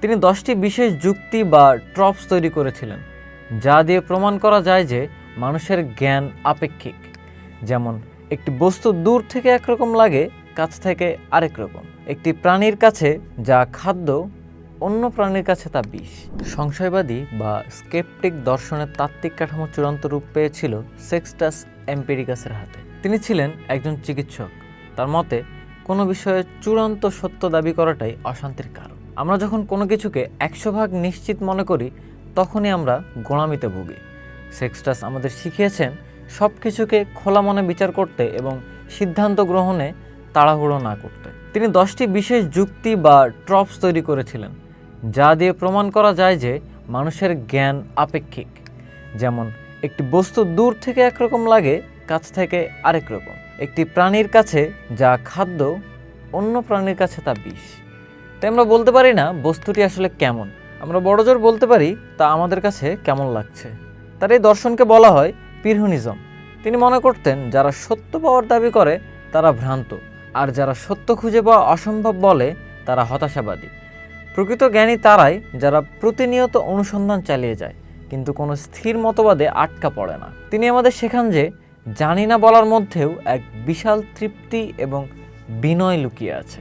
তিনি 10টি বিশেষ যুক্তি বা ট্রপস তৈরি করেছিলেন, যা দিয়ে প্রমাণ করা যায় যে মানুষের জ্ঞান আপেক্ষিক। যেমন, একটি বস্তু দূর থেকে একরকম লাগে, কাছ থেকে আরেক রকম। একটি প্রাণীর কাছে যা খাদ্য, অন্য প্রাণীর কাছে তা বিষ। সংশয়বাদী বা স্কেপটিক দর্শনের তাত্ত্বিক কাঠামো চূড়ান্ত রূপ পেয়েছিল সেক্সটাস এম্পিরিকাসের হাতে। তিনি ছিলেন একজন চিকিৎসক। তার মতে, কোনো বিষয়ে চূড়ান্ত সত্য দাবি করাটাই অশান্তির কারণ। আমরা যখন কোনো কিছুকে 100% নিশ্চিত মনে করি, তখনই আমরা গোঁড়ামিতে ভুগি। সেক্সটাস আমাদের শিখিয়েছেন সব কিছুকে খোলা মনে বিচার করতে এবং সিদ্ধান্ত গ্রহণে তাড়াহুড়ো না করতে। তিনি 10টি বিশেষ যুক্তি বা ট্রপস তৈরি করেছিলেন, যা দিয়ে প্রমাণ করা যায় যে মানুষের জ্ঞান আপেক্ষিক। যেমন, একটি বস্তু দূর থেকে একরকম লাগে, কাছ থেকে আরেক রকম। একটি প্রাণীর কাছে যা খাদ্য, অন্য প্রাণীর কাছে তা বিষ। তাই আমরা বলতে পারি না বস্তুটি আসলে কেমন, আমরা বড়জোর বলতে পারি তা আমাদের কাছে কেমন লাগছে। তার এই দর্শনকে বলা হয় পিরহুনিজম। তিনি মনে করতেন যারা সত্য পাওয়ার দাবি করে তারা ভ্রান্ত, আর যারা সত্য খুঁজে পাওয়া অসম্ভব বলে তারা হতাশাবাদী। প্রকৃত জ্ঞানী তারাই যারা প্রতিনিয়ত অনুসন্ধান চালিয়ে যায়, কিন্তু কোনো স্থির মতবাদে আটকা পড়ে না। তিনি আমাদের শেখান যে জানি না বলার মধ্যেও এক বিশাল তৃপ্তি এবং বিনয় লুকিয়ে আছে।